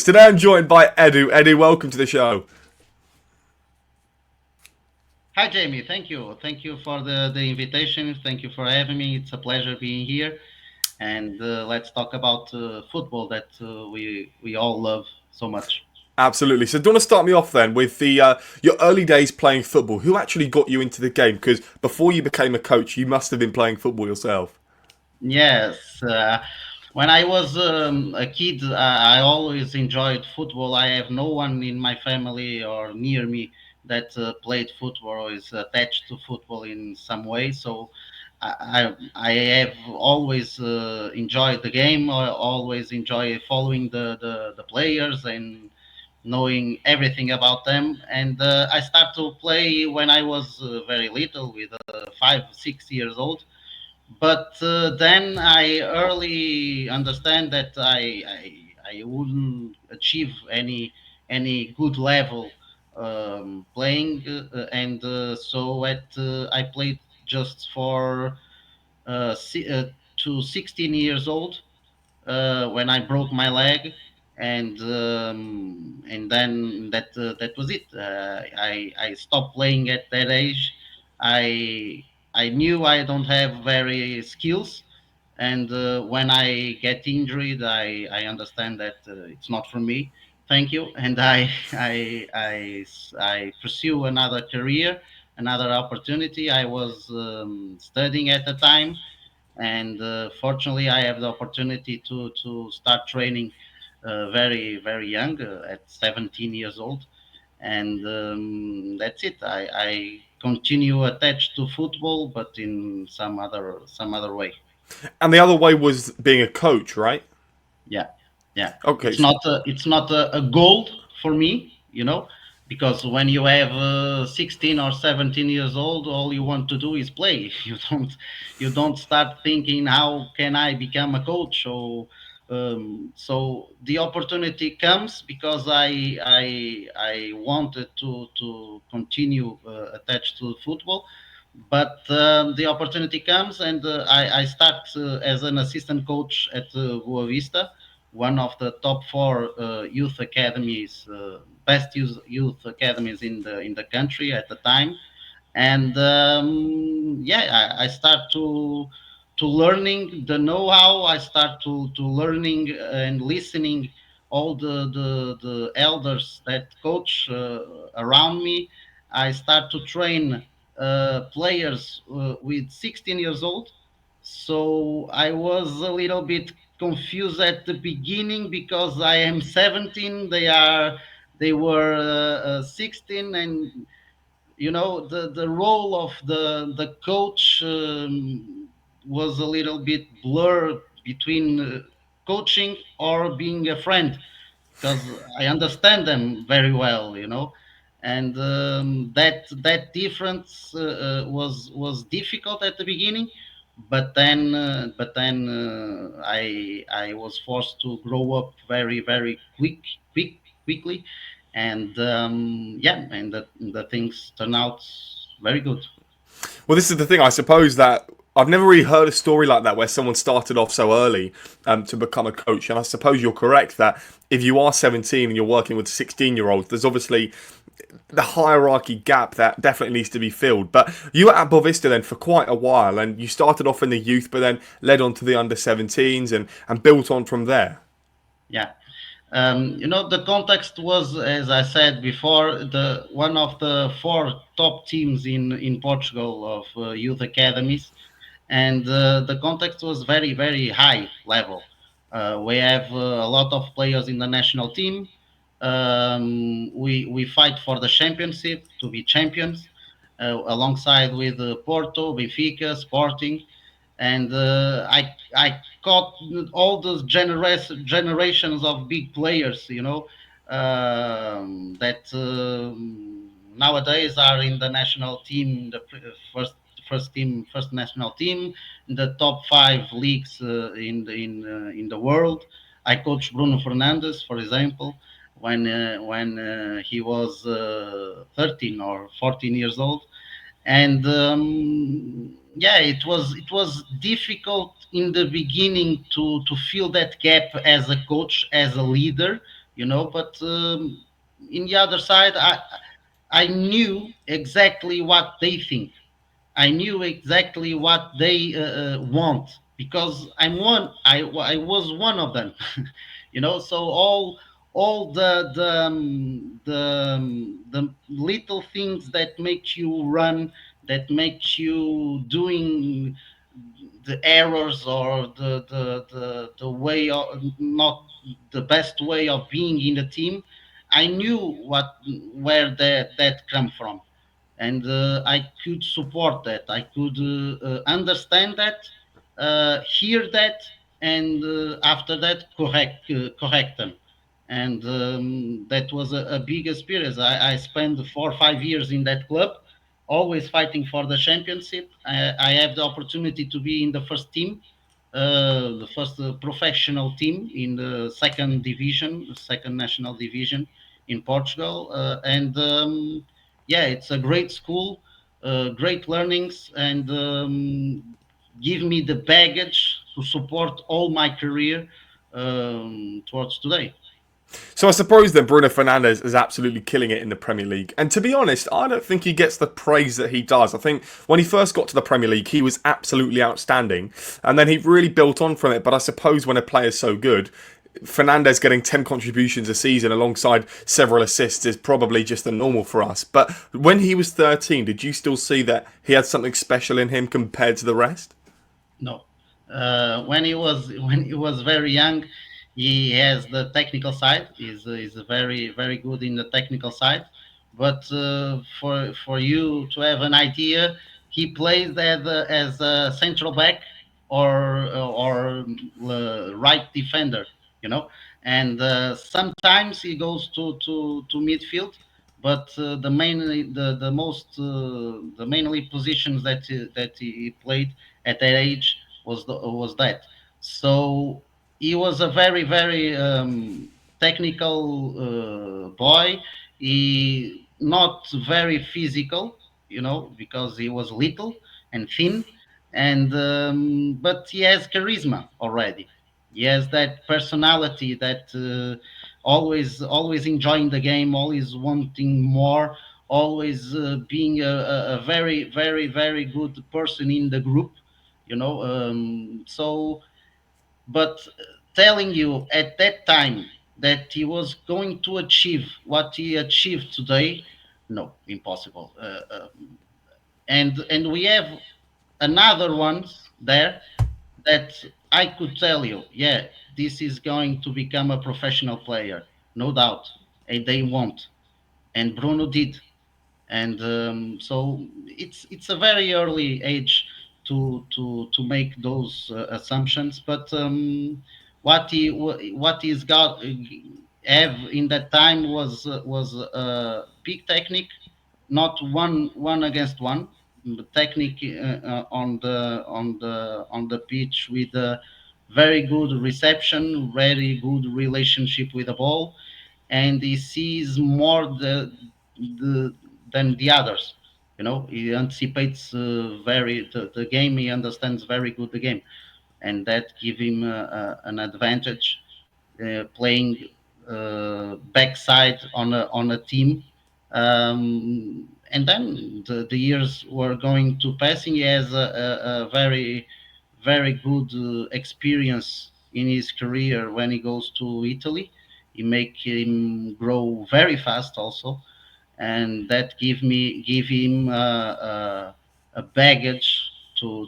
Today I'm joined by Edu. Edu, welcome to the show. Hi, Jamie. Thank you. Thank you for the invitation. Thank you for having me. It's a pleasure being here. And let's talk about football that we all love so much. Absolutely. So, do you want to start me off then with your early days playing football? Who actually got you into the game? Because before you became a coach, you must have been playing football yourself. Yes. When I was a kid, I always enjoyed football. I have no one in my family or near me that played football or is attached to football in some way. So I have always enjoyed the game. I always enjoy following the players and knowing everything about them. And I started to play when I was very little, with 5, 6 years old. But then I early understand that I wouldn't achieve any good level playing, and so I played just for to 16 years old when I broke my leg, and then that was it. I stopped playing at that age. I knew I don't have very skills, and when I get injured, I understand that it's not for me. Thank you, and I pursue another career, another opportunity. I was studying at the time, and fortunately I have the opportunity to start training very young, at 17 years old, and that's it. I continue attached to football, but in some other way. And the other way was being a coach, right? Yeah, yeah. Okay. It's not a goal for me, because when you have 16 or 17 years old, all you want to do is play. You don't start thinking how can I become a coach. So the opportunity comes because I wanted to continue attached to football, but the opportunity comes, and I start as an assistant coach at Boavista, one of the top four youth academies, best youth academies in the country at the time. And yeah, I start to learning the know-how. I start to learning and listening all the elders that coach around me. I start to train players with 16 years old. So I was a little bit confused at the beginning because I am 17, they were 16, and the role of the coach was a little bit blurred between coaching or being a friend, because I understand them very well. And that difference was difficult at the beginning, but then I was forced to grow up very quickly, and yeah, and the things turn out very good. Well, this is the thing. I suppose that I've never really heard a story like that where someone started off so early to become a coach. And I suppose you're correct that if you are 17 and you're working with 16-year-olds, there's obviously the hierarchy gap that definitely needs to be filled. But you were at Boavista then for quite a while, and you started off in the youth, but then led on to the under 17s and built on from there. Yeah. The context was, as I said before, the one of the four top teams in Portugal of youth academies, and the context was very high level. We have a lot of players in the national team. We fight for the championship to be champions, alongside with Porto, Benfica, Sporting, and I caught all those generations of big players, that nowadays are in the national team, the first national team, in the top five leagues in the world. I coached Bruno Fernandes, for example, when he was 13 or 14 years old, and yeah, it was difficult in the beginning to fill that gap as a coach, as a leader, But in the other side, I knew exactly what they think. I knew exactly what they want because I was one of them, So all the little things that make you run, that makes you doing the errors or the way of not the best way of being in the team. I knew where that come from, and I could support that. I could understand that, hear that, and after that correct them. And that was a big experience. I spent 4 or 5 years in that club, always fighting for the championship. I have the opportunity to be in the first team, the first professional team in the second division, the second national division in Portugal, and yeah, it's a great school, great learnings, and give me the baggage to support all my career towards today. So I suppose then Bruno Fernandes is absolutely killing it in the Premier League. And to be honest, I don't think he gets the praise that he does. I think when he first got to the Premier League, he was absolutely outstanding. And then he really built on from it. But I suppose when a player's so good, Fernandes getting 10 contributions a season alongside several assists is probably just the normal for us. But when he was 13, did you still see that he had something special in him compared to the rest? No. When he was very young, he has the technical side. He's very good in the technical side. But for you to have an idea, he plays as a central back or right defender. You know, and sometimes he goes to midfield. But the mainly positions that he played at that age was that. So he was a very technical boy. He not very physical, because he was little and thin, and but he has charisma already. He has that personality that always enjoying the game, always wanting more, always being a very good person in the group. So, but telling you at that time that he was going to achieve what he achieved today, no, impossible. And we have another ones there that I could tell you, yeah, this is going to become a professional player, no doubt, and they won't. And Bruno did, and so it's a very early age to make those assumptions. But what he's got have in that time was big technique, not one against one, but technique on the pitch with a very good reception, very good relationship with the ball, and he sees more the than the others. He anticipates the game. He understands very good the game, and that give him an advantage playing backside on a team. And then the years were going to passing. He has a very good experience in his career when he goes to Italy. He make him grow very fast also, and that give him a baggage to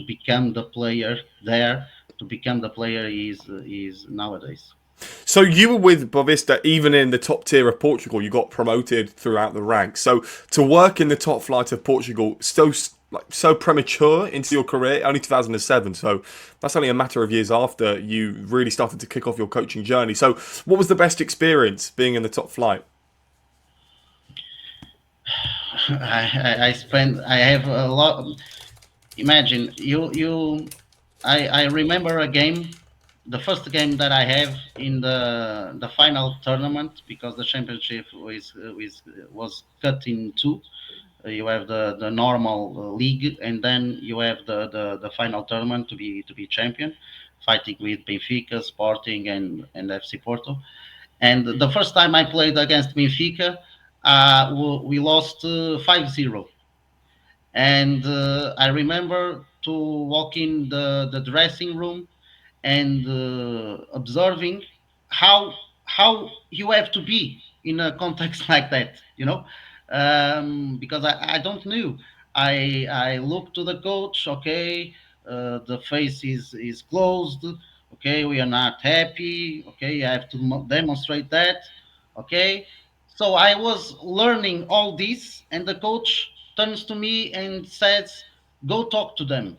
become the player there, to become the player he is nowadays. So you were with Boavista even in the top tier of Portugal. You got promoted throughout the ranks. So to work in the top flight of Portugal so premature into your career, only 2007. So that's only a matter of years after you really started to kick off your coaching journey. So what was the best experience being in the top flight? I have a lot. Imagine I remember a game, the first game that I have in the final tournament, because the championship was cut in two. You have the normal league, and then you have the final tournament to be champion, fighting with Benfica, Sporting, and FC Porto. And the first time I played against Benfica, we lost 5-0. And I remember to walk in the dressing room and observing how you have to be in a context like that, because I don't know. I look to the coach. Okay, the face is closed. Okay, we are not happy. Okay, I have to demonstrate that. Okay, so I was learning all this, and the coach turns to me and says, "Go talk to them."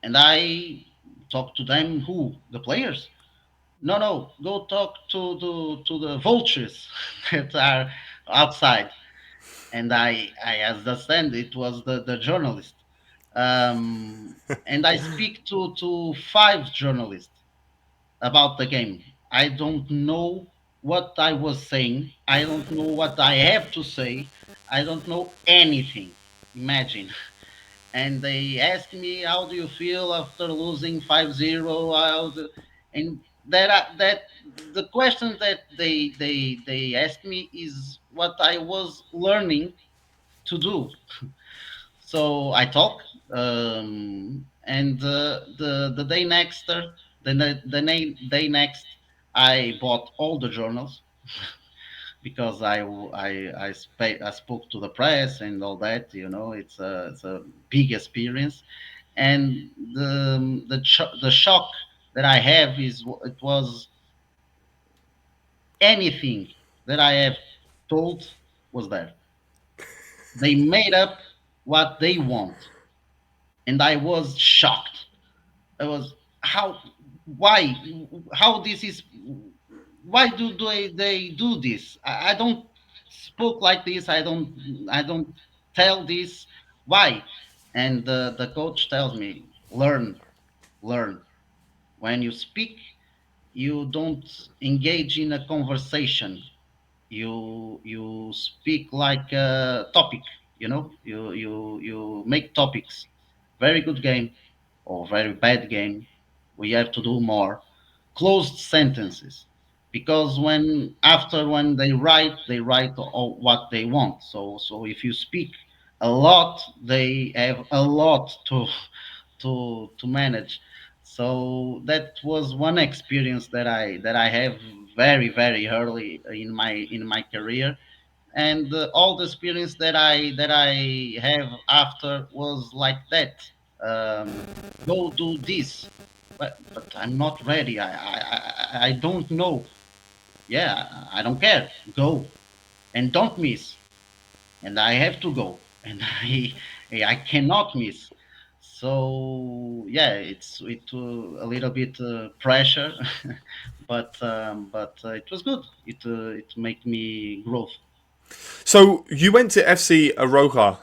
And I talk to them, who? The players? No, no, go talk to the vultures that are outside. And I understand it was the journalist. And I speak to five journalists about the game. I don't know what I was saying. I don't know what I have to say. I don't know anything. Imagine. And they asked me, how do you feel after losing 5-0? And that the question that they asked me is what I was learning to do. So I talk, and the day next, day next, I bought all the journals because I spoke to the press and all that. It's a big experience, and the shock that I have is it was anything that I have told was there. They made up what they want, and I was shocked. I was how why how this is why do they do this? I don't spoke like this. I don't tell this. Why? And the coach tells me, learn. When you speak, you don't engage in a conversation. You speak like a topic. You make topics. Very good game or very bad game. We have to do more closed sentences, because when they write all what they want. So if you speak a lot, they have a lot to manage. So that was one experience that I have very early in my career. And all the experience that I have after was like that. Go do this, but I'm not ready. I don't know. Yeah, I don't care. Go and don't miss. And I have to go, and I cannot miss. So yeah, it a little bit pressure, but it was good. It make me growth. So you went to FC Arouca.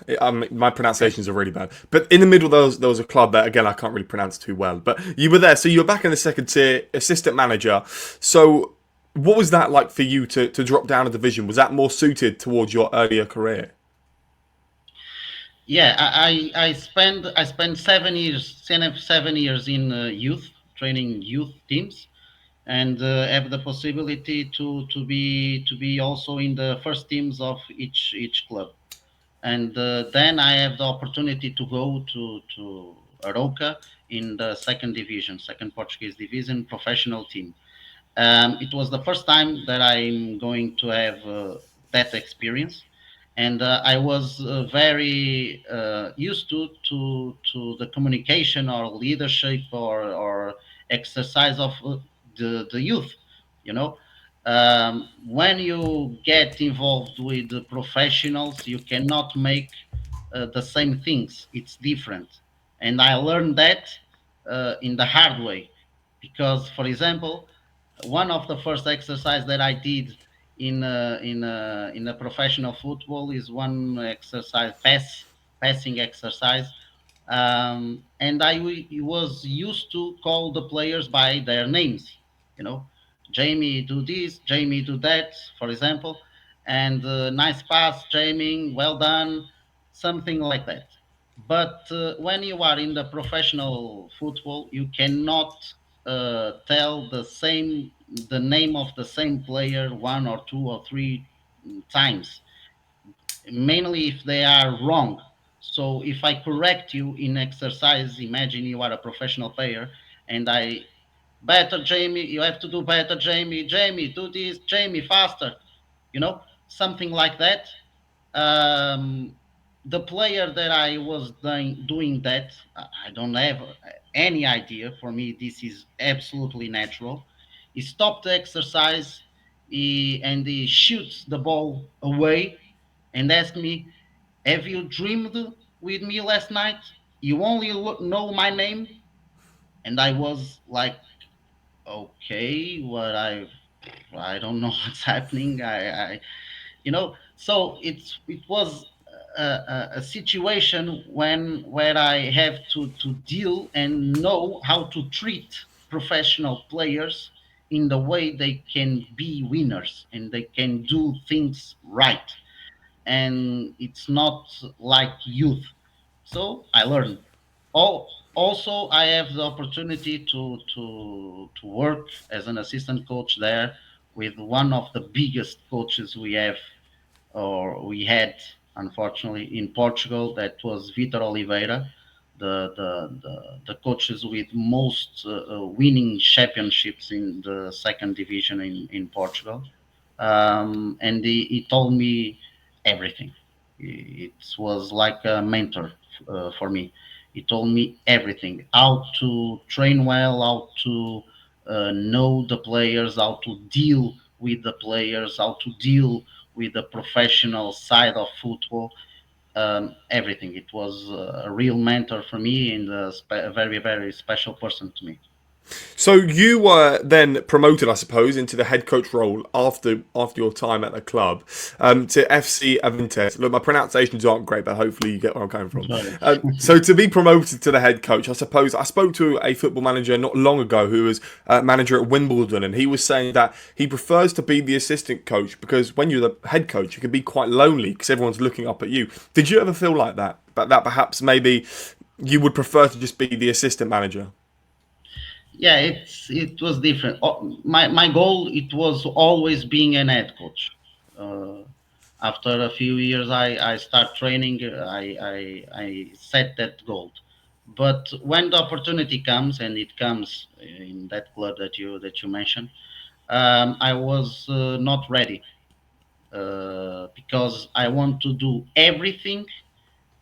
My Yes. pronunciations are really bad, but in the middle there was a club that again I can't really pronounce too well. But you were there, so you were back in the second tier, assistant manager. So what was that like for you to drop down a division? Was that more suited towards your earlier career? Yeah, I spent 7 years, 7 years in youth training youth teams, and have the possibility to be also in the first teams of each club. And then I have the opportunity to go to Arouca in the second division, second Portuguese division professional team. It was the first time that I'm going to have that experience, and I was very used to the communication or leadership or exercise of the youth. You know, when you get involved with the professionals, you cannot make the same things. It's different, and I learned that in the hard way, because, for example, one of the first exercise that I did in a professional football is one exercise, passing exercise, and was used to call the players by their names, you know, Jamie do this, Jamie do that, for example, and nice pass, Jamie, well done, something like that. But when you are in the professional football, you cannot. tell the name of the same player one or two or three times, mainly if they are wrong. So if I correct you in exercise, imagine you are a professional player, and I better Jamie, you have to do better, Jamie. Jamie, do this, Jamie, faster. Something like that. um, the player that I was doing that, I don't have any idea. For me, this is absolutely natural. He stopped the exercise, and he shoots the ball away and asked me, "Have you dreamed with me last night? You only know my name." And I was like, "Okay, I don't know what's happening. So it was a situation where I have to deal and know how to treat professional players in the way they can be winners and they can do things right, and it's not like youth. So I learned. Also, I have the opportunity to work as an assistant coach there with one of the biggest coaches we have, or we had, unfortunately, in Portugal. That was Vitor Oliveira, the coaches with most winning championships in the second division in Portugal. And he told me everything. It was like a mentor for me. He told me everything: how to train well, how to know the players, how to deal with the players, how to deal with the professional side of football. Everything. It was a real mentor for me, and a very, very special person to me. So you were then promoted, I suppose, into the head coach role after your time at the club, to FC Avintes. Look, my pronunciations aren't great, but hopefully you get where I'm coming from. Sorry. So to be promoted to the head coach, I suppose I spoke to a football manager not long ago who was manager at Wimbledon, and he was saying that he prefers to be the assistant coach because when you're the head coach, you can be quite lonely because everyone's looking up at you. Did you ever feel like that? But that perhaps maybe you would prefer to just be the assistant manager? Yeah, it was different. My goal, it was always being an head coach. Uh, After a few years, I start training. I set that goal. But when the opportunity comes, and it comes in that club that you mentioned, I was not ready, because I want to do everything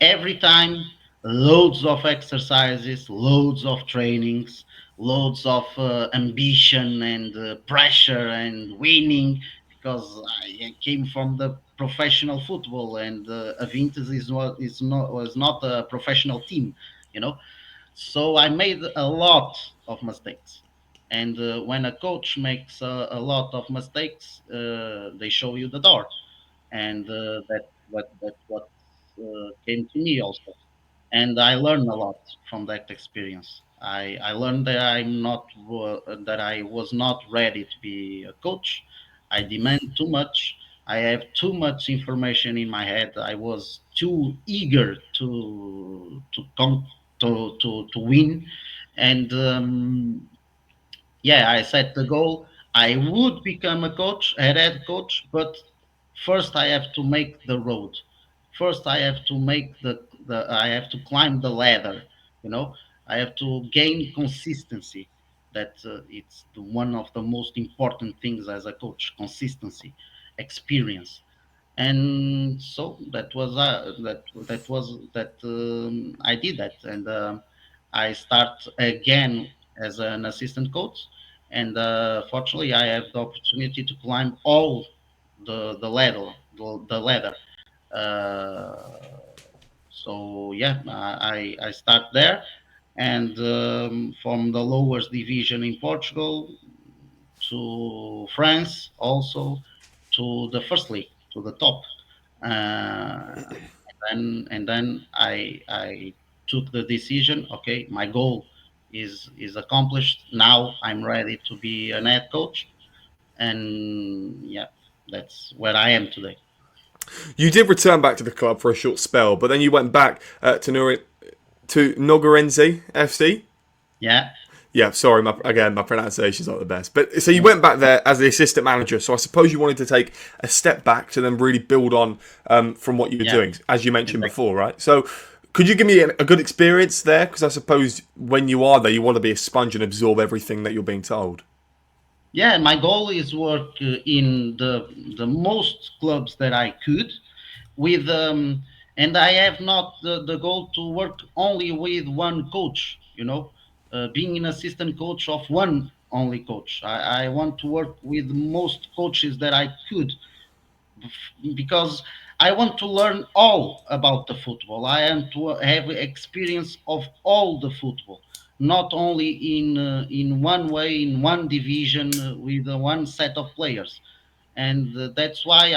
every time, loads of exercises, loads of trainings, loads of ambition and pressure and winning, because I came from the professional football, and Avintes was not a professional team, you know. So I made a lot of mistakes. And when a coach makes a lot of mistakes, they show you the door, and that's what came to me also. And I learned a lot from that experience. I learned that that I was not ready to be a coach. I demand too much. I have too much information in my head. I was too eager to win, and yeah, I set the goal. I would become a coach, a head coach, but first I have to make the road. First I have to make the I have to climb the ladder. You know, I have to gain consistency. That it's one of the most important things as a coach: consistency, experience. And so I did that, and I start again as an assistant coach, and fortunately I have the opportunity to climb all the ladder. Uh, so yeah, I start there, and from the lowest division in Portugal to France, also to the first league, to the top. And then I took the decision. Okay, my goal is accomplished. Now I'm ready to be an head coach, and yeah, that's where I am today. You did return back to the club for a short spell, but then you went back to Nogarense FC. Yeah. Yeah, sorry, again, my pronunciation's not the best. But so you went back there as the assistant manager. So I suppose you wanted to take a step back to then really build on from what you were Yeah, doing, as you mentioned exactly. before, right? So could you give me a good experience there? Because I suppose when you are there, you want to be a sponge and absorb everything that you're being told. Yeah, my goal is work in the most clubs that I could with and I have not the goal to work only with one coach, being an assistant coach of one only coach. I want to work with most coaches that I could, because I want to learn all about the football. I want to have experience of all the football, not only in one way, in one division with one set of players. And that's why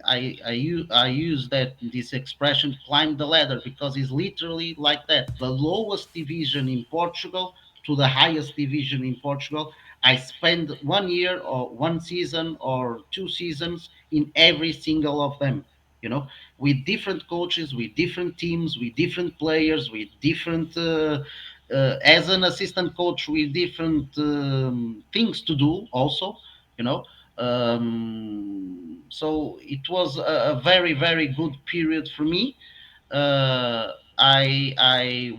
I use that this expression climb the ladder, because it's literally like that. The lowest division in Portugal to the highest division in Portugal, I spend 1 year or one season or two seasons in every single of them, with different coaches, with different teams, with different players, with different as an assistant coach, with different things to do also, you know so it was a very very good period for me. I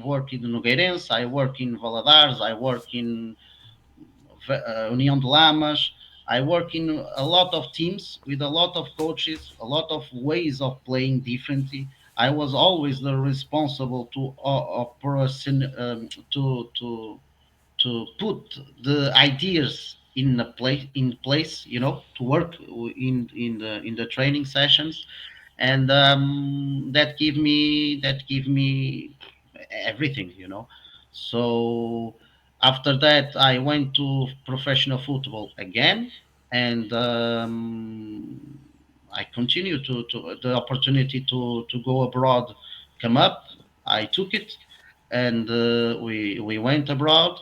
work in Nogueirense, I work in Valadares, I work in União de Lamas. I work in a lot of teams with a lot of coaches, a lot of ways of playing differently. I was always the responsible person to put the ideas in place, to work in the training sessions, and that give me everything. So after that I went to professional football again, and I continued to the opportunity to go abroad come up. I took it, and we went abroad.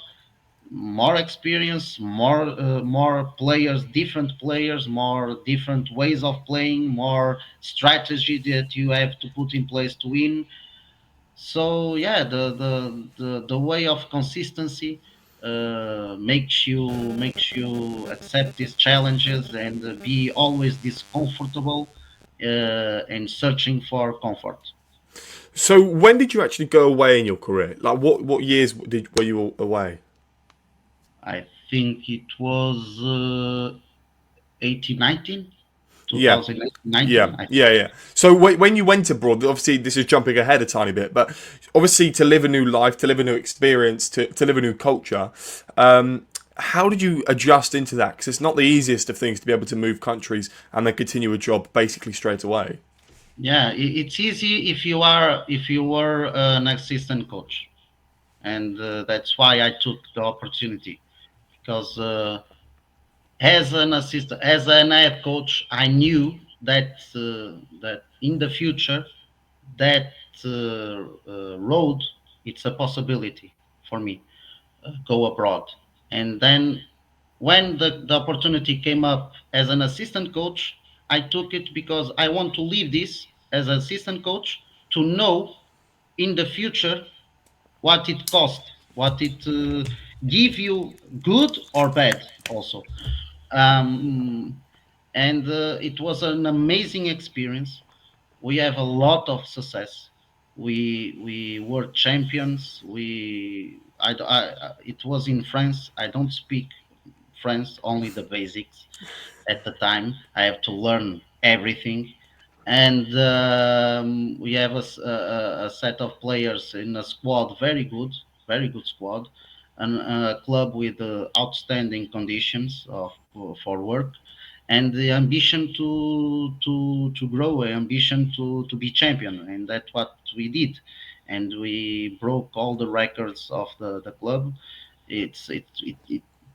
More experience, more players, different players, more different ways of playing, more strategy that you have to put in place to win. So yeah, the way of consistency makes you accept these challenges and be always discomfortable and searching for comfort. So when did you actually go away in your career? Like what years were you away? I think it was 18, 19, Yeah. 2019. Yeah, yeah, yeah. So when you went abroad, obviously this is jumping ahead a tiny bit, but obviously to live a new life, to live a new experience, to live a new culture, how did you adjust into that? Because it's not the easiest of things to be able to move countries and then continue a job basically straight away. Yeah, it's easy if you were an assistant coach, and that's why I took the opportunity, because as an head coach, I knew that in the future that road, it's a possibility for me, go abroad. And then when the opportunity came up as an assistant coach, I took it because I want to leave this as an assistant coach to know in the future what it cost, what it give you, good or bad also. Um, and it was an amazing experience. We have a lot of success. We were champions. It was in France. I don't speak French, only the basics at the time. I have to learn everything, and we have a set of players in a squad, very good squad, and a club with outstanding conditions for work, and the ambition to grow, ambition to be champion, and that's what we did, and we broke all the records of the club. It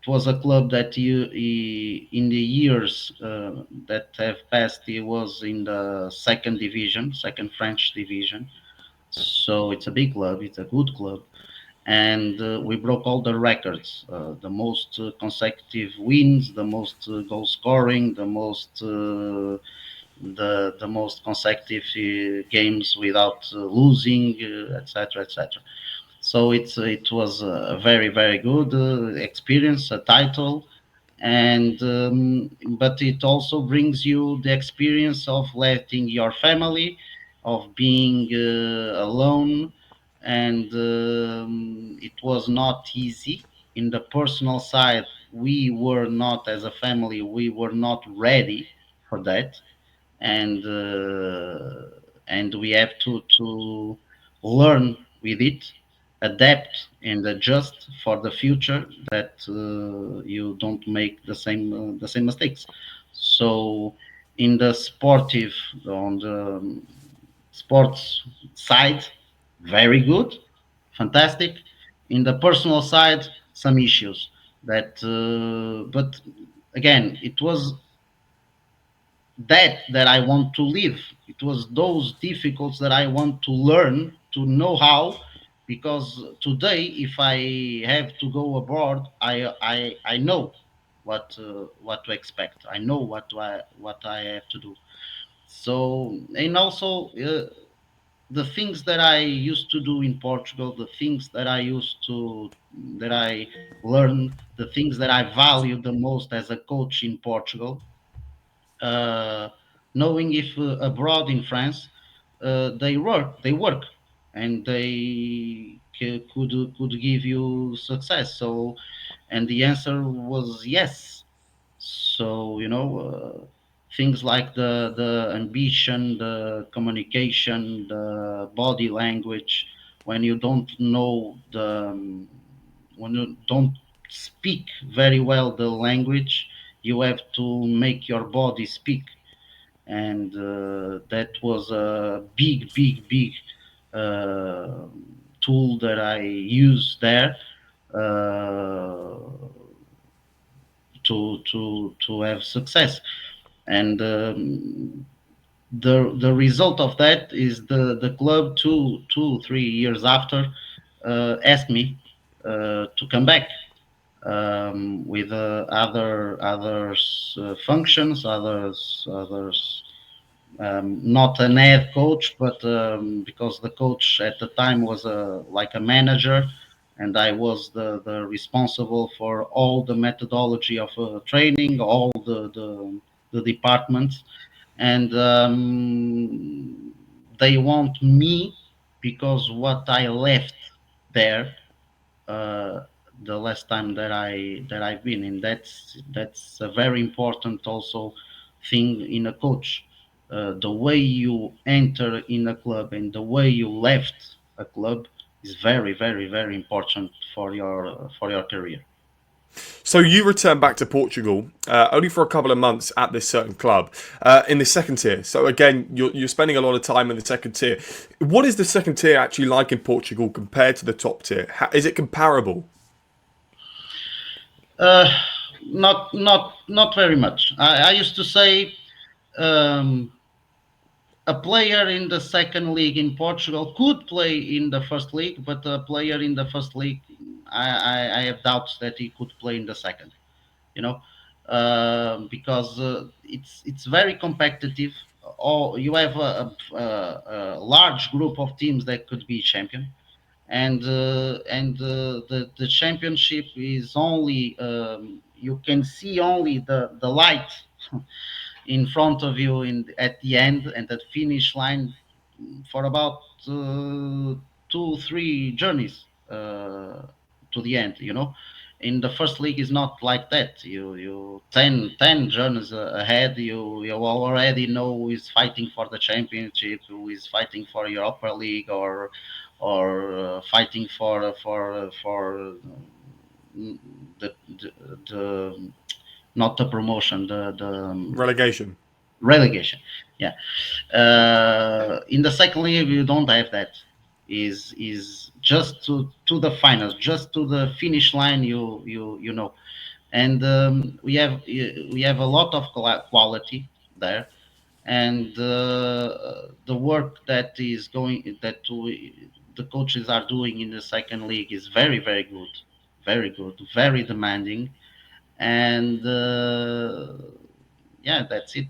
was a club that in the years that have passed, he was in the second division, second French division. So it's a big club, it's a good club, and we broke all the records: the most consecutive wins, the most goal scoring, the most consecutive games without losing, etc., etc. So it was a very very good experience, a title, and but it also brings you the experience of letting your family, of being alone, and it was not easy. In the personal side, we were not, as a family, we were not ready for that, and we have to learn with it, adapt and adjust for the future, that you don't make the same mistakes. So in the sportive, on the sports side, very good, fantastic. In the personal side, some issues that but again, it was that I want to live. It was those difficulties that I want to learn, to know how. Because today, if I have to go abroad, I know what to expect. I know what I have to do. So, and also the things that I used to do in Portugal, the things that I learned, the things that I value the most as a coach in Portugal, uh, knowing if abroad in France they work and could give you success. So, and the answer was yes. So things like the ambition, the communication, the body language. When you don't know when you don't speak very well the language, you have to make your body speak, and that was a big uh, tool that I used there, uh, to have success. And the result of that is the club 2 3 years after asked me to come back with others functions, others not an head coach, but because the coach at the time was like a manager, and I was the responsible for all the methodology of training, all the departments, and they want me because what I left there uh, the last time that I've been in. That's a very important also thing in a coach. The way you enter in a club and the way you left a club is very, very, very important for your career. So you returned back to Portugal only for a couple of months at this certain club in the second tier. So again, you're spending a lot of time in the second tier. What is the second tier actually like in Portugal compared to the top tier? Is it comparable? Uh, not very much. I used to say. Um, a player in the second league in Portugal could play in the first league, but a player in the first league, I have doubts that he could play in the second. You know, because it's very competitive. Or you have a large group of teams that could be champion, and the championship is only you can see only the light in front of you in at the end and at finish line for about 2 3 journeys to the end. In the first league is not like that. You 10 journeys ahead, you already know who is fighting for the championship, who is fighting for Europa League, or fighting for the not the promotion, the Relegation. relegation. Yeah. In the second league, you don't have that. Is just to the finals, just to the finish line. You know, and we have a lot of quality there, and the work that the coaches are doing in the second league is very very good, very demanding, and yeah, that's it.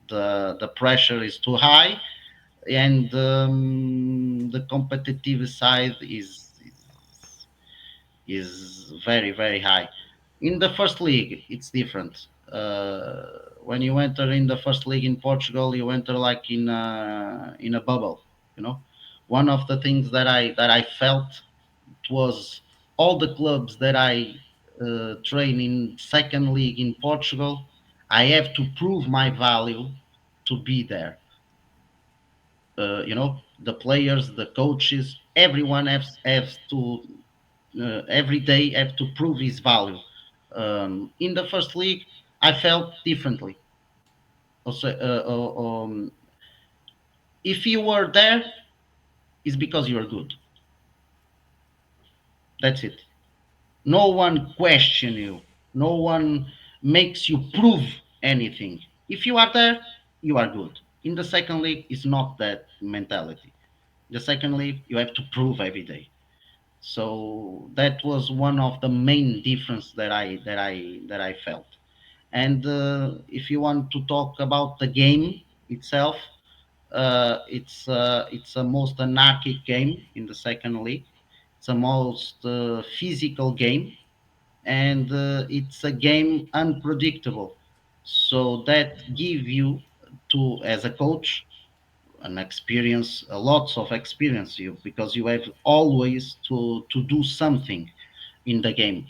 The pressure is too high. and the competitive side is very very high. In the first league, it's different. When you enter in the first league in Portugal, you enter like in a bubble. You know, one of the things that I felt was all the clubs that I train in second league in Portugal. I have to prove my value to be there. The players, the coaches, everyone has to every day have to prove his value. In the first league, I felt differently. Also, if you were there, it's because you are good. That's it. No one question you. No one makes you prove anything. If you are there, you are good. In the second league, it's not that mentality. The second league, you have to prove every day. So that was one of the main difference that I felt. And if you want to talk about the game itself, it's a most anarchic game in the second league. It's a most physical game, and it's a game unpredictable. So that give you to as a coach an experience, lots of experience you because you have always to do something in the game.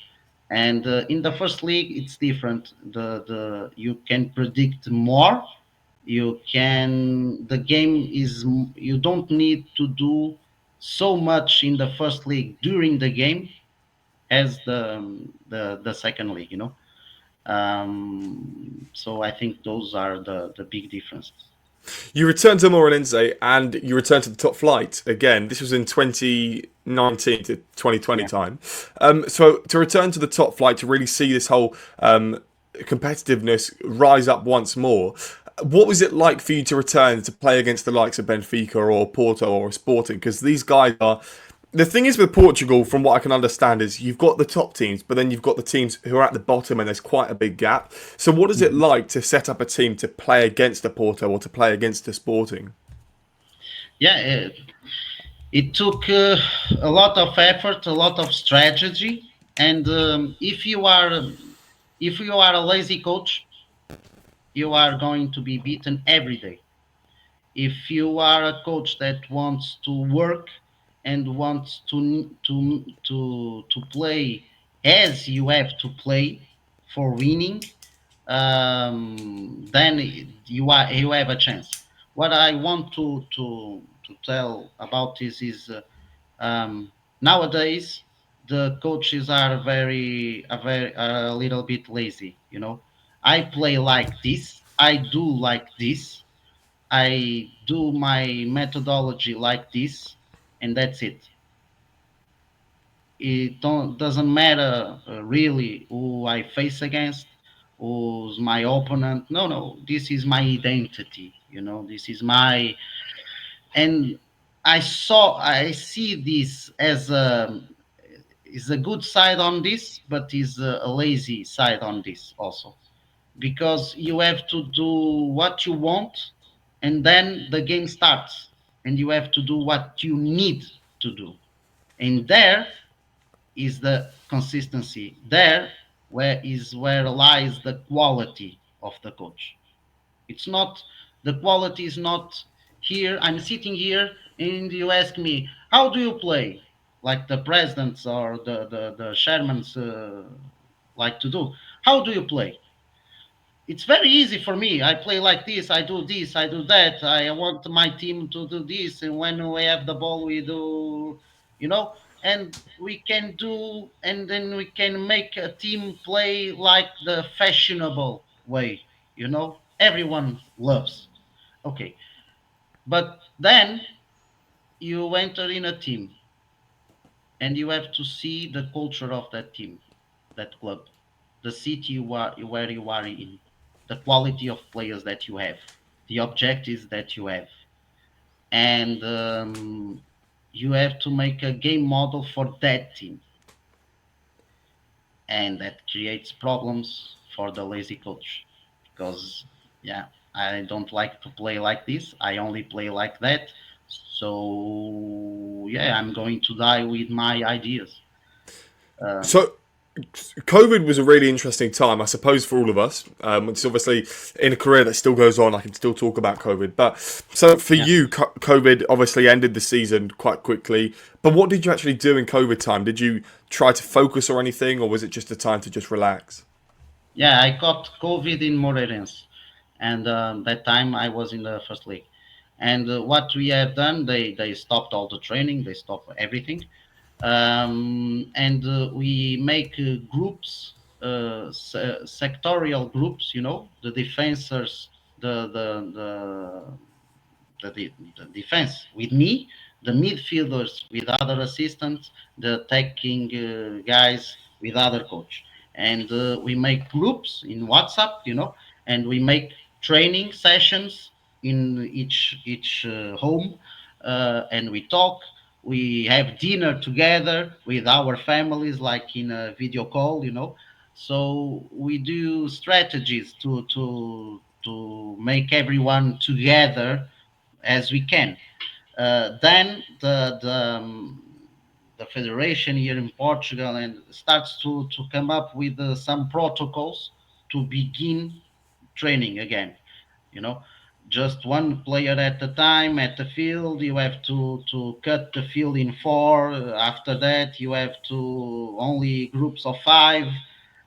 And in the first league, it's different. The you can predict more. You can the game is you don't need to do so much in the first league during the game as the second league. So I think those are the big differences. You returned to Moreirense and you returned to the top flight again. This was in 2019 to 2020 Yeah. time. So to return to the top flight, to really see this whole competitiveness rise up once more, what was it like for you to return to play against the likes of Benfica or Porto or Sporting? Because these guys are. The thing is with Portugal, from what I can understand, is you've got the top teams, but then you've got the teams who are at the bottom, and there's quite a big gap. So, what is it Mhm. like to set up a team to play against a Porto or to play against a Sporting? Yeah, it took a lot of effort, a lot of strategy, and if you are a lazy coach, you are going to be beaten every day. If you are a coach that wants to work and wants to play as you have to play for winning, then you have a chance. What I want to tell about this is nowadays the coaches are a little bit lazy. I play like this. I do like this. I do my methodology like this, and that's it. It doesn't matter really who I face against, who's my opponent. No, no, this is my identity. This is my and I see this as a is a good side on this, but is a lazy side on this also because you have to do what you want, and then the game starts, and you have to do what you need to do, and there is the consistency. There where lies the quality of the coach. It's not the quality is not here. I'm sitting here and you ask me, how do you play? Like the presidents or the chairmans like to do. How do you play? It's very easy for me. I play like this, I do that. I want my team to do this. And when we have the ball, we do, and we can do, and then we can make a team play like the fashionable way, everyone loves. Okay. But then you enter in a team and you have to see the culture of that team, that club, the city where you are in, the quality of players that you have, the objectives that you have, and you have to make a game model for that team, and that creates problems for the lazy coach because Yeah, I don't like to play like this. I only play like that. So yeah, I'm going to die with my ideas. Um, So, COVID was a really interesting time, I suppose, for all of us. It's obviously in a career that still goes on. I can still talk about COVID, but so for yeah. you, COVID obviously ended the season quite quickly. But what did you actually do in COVID time? Did you try to focus or anything, or was it just a time to just relax? Yeah, I caught COVID in Moreirense, and that time I was in the first league. And what we have done, they stopped all the training, they stopped everything, and we make groups, sectorial groups. You know, the defenders, the the defense with me, the midfielders with other assistants, the attacking guys with other coach, and we make groups in WhatsApp, you know, and we make training sessions in each home, and we talk. We have dinner together with our families, like in a video call, you know. So we do strategies to make everyone together as we can. Then the federation here in Portugal and starts to come up with some protocols to begin training again. You know, just one player at a time at the field. You have to cut the field in four. After that, you have to only groups of five.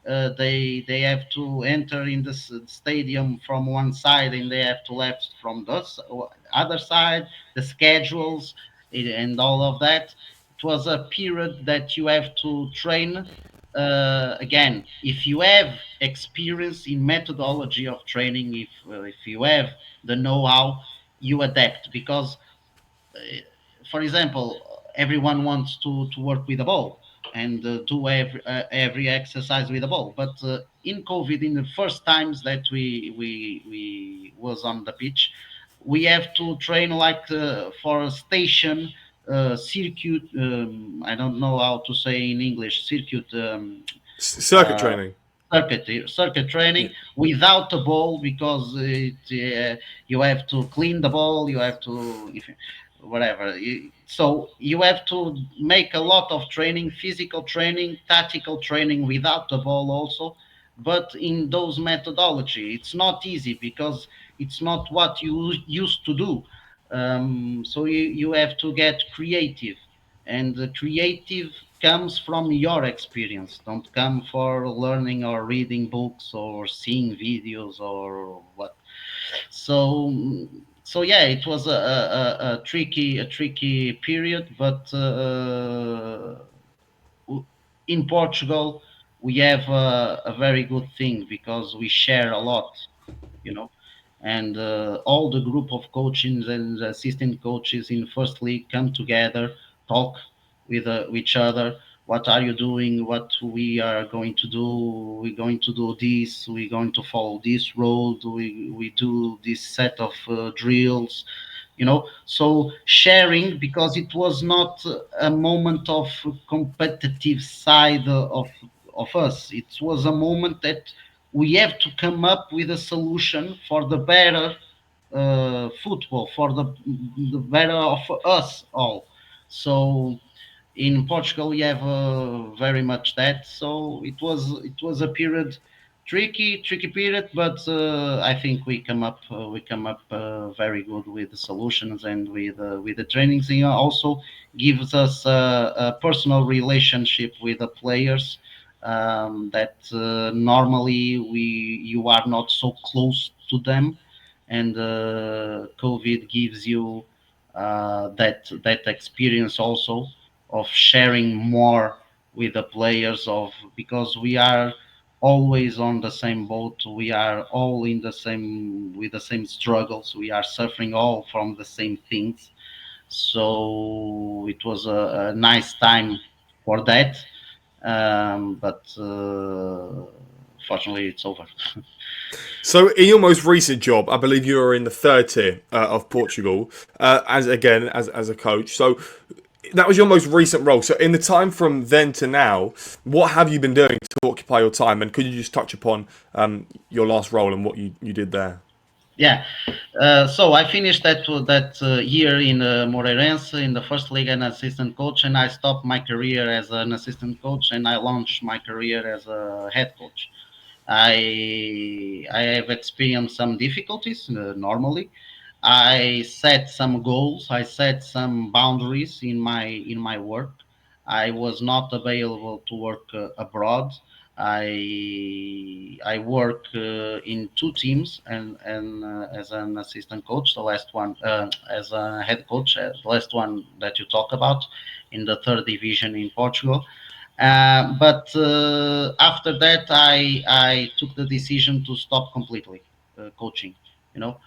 They have to enter in the stadium from one side and they have to left from the other side. The schedules and all of that. It was a period that you have to train. Again, if you have experience in methodology of training, if you have the know-how, you adapt because for example, everyone wants to work with a ball and do every exercise with a ball. But in COVID, in the first times that we was on the pitch, we have to train like for a station circuit. I don't know how to say in English circuit. Circuit Uh, training. circuit Yeah. training without the ball because you have to clean the ball, you have to if, whatever. So you have to make a lot of training, physical training, tactical training without the ball also. But in those methodology, it's not easy because it's not what you used to do. So you have to get creative, and the creative comes from your experience, don't come for learning or reading books or seeing videos or what. So yeah, it was a tricky period, but in Portugal we have a very good thing because we share a lot, you know, and all the group of coaches and assistant coaches in first league come together, talk with each other. What are you doing? What we are going to do? We're going to do this. We're going to follow this road. We do this set of drills, you know. So sharing, because it was not a moment of competitive side of us. It was a moment that we have to come up with a solution for the better football, for the better of us all. So in Portugal we have very much that. So it was a period, tricky period, but I think we come up very good with the solutions and with the trainings. It also gives us a personal relationship with the players that normally we you are not so close to them, and COVID gives you that experience also of sharing more with the players, of because we are always on the same boat, we are all in the same with the same struggles, we are suffering all from the same things. So it was a nice time for that, but fortunately it's over. So, in your most recent job, I believe you were in the third tier of Portugal, as again as a coach. So, that was your most recent role. So, in the time from then to now, what have you been doing to occupy your time? And could you just touch upon your last role and what you did there? Yeah. So I finished that year in Moreirense in the first league as an assistant coach, and I stopped my career as an assistant coach, and I launched my career as a head coach. I have experienced some difficulties normally. I set some goals. I set some boundaries in my work. I was not available to work abroad. I work in two teams and as an assistant coach. The last one as a head coach. The last one that you talk about in the third division in Portugal. But after that, I took the decision to stop completely coaching. You know,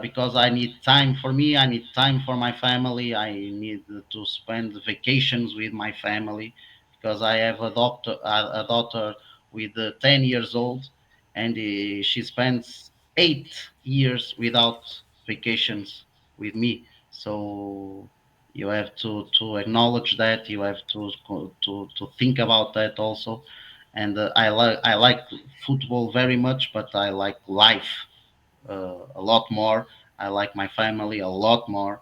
because I need time for me. I need time for my family. I need to spend vacations with my family because I have a daughter with 10 years old, and she spends 8 years without vacations with me. So you have to acknowledge that. You have to think about that also. And I like football very much, but I like life a lot more. I like my family a lot more.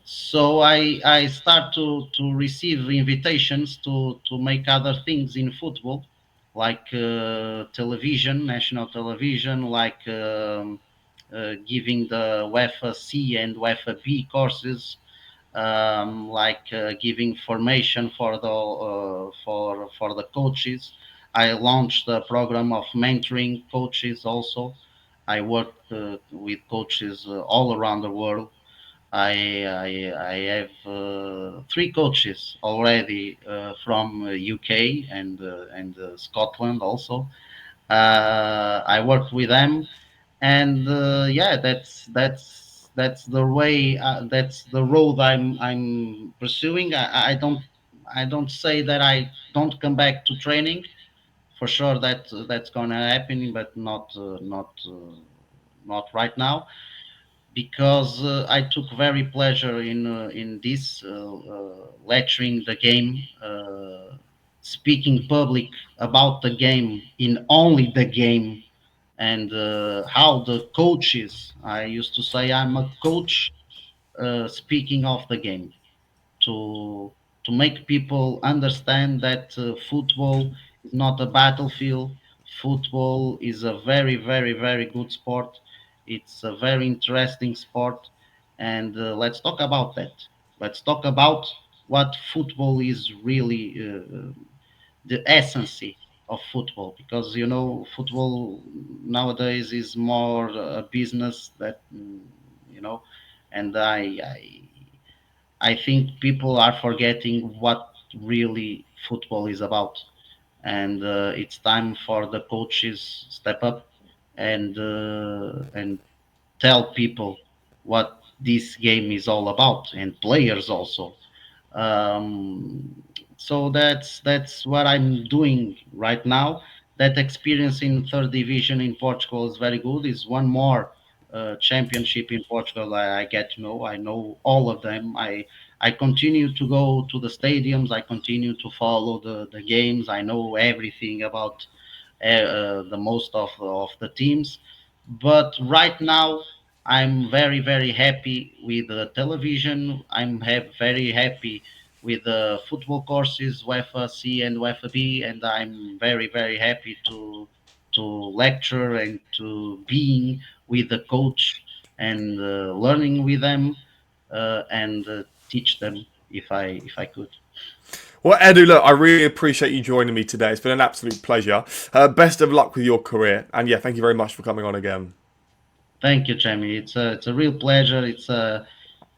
So I start to receive invitations to make other things in football, like television, national television, like giving the UEFA C and UEFA B courses, like giving formation for the coaches. I launched a program of mentoring coaches also. I work with coaches all around the world. I have three coaches already from UK and Scotland also. I worked with them, and yeah, that's the way. That's the road I'm pursuing. I don't say that I don't come back to training. For sure, that's gonna happen, but not right now, because I took very pleasure in this lecturing the game, speaking public about the game in only the game, and how the coaches. I used to say I'm a coach speaking of the game to to make people understand that football is not a battlefield. Football is a very, very, very good sport. It's a very interesting sport, and let's talk about that. Let's talk about what football is really, the essence of football, because football nowadays is more a business that and I think people are forgetting what really football is about, and it's time for the coaches step up and tell people what this game is all about, and players also. So that's what I'm doing right now. That experience in third division in Portugal is very good. Is one more championship in Portugal I get to know. I know all of them. I continue to go to the stadiums. I continue to follow the games. I know everything about the most of the teams. But right now, I'm very, very happy with the television. Very happy with the football courses, UEFA C and UEFA B, and I'm very, very happy to lecture and to being with the coach and learning with them and teach them if I could. Well, Edu, look, I really appreciate you joining me today. It's been an absolute pleasure. Best of luck with your career, and yeah, thank you very much for coming on again. Thank you, Jamie. It's a real pleasure.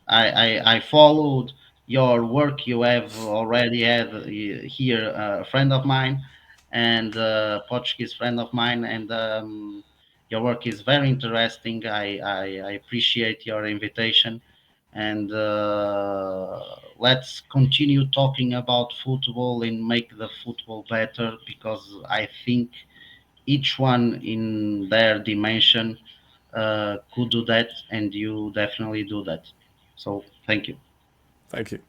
I followed your work. You have already had here a friend of mine, and a Portuguese friend of mine, and your work is very interesting. I appreciate your invitation, and let's continue talking about football and make the football better, because I think each one in their dimension could do that, and you definitely do that. So thank you. Thank you.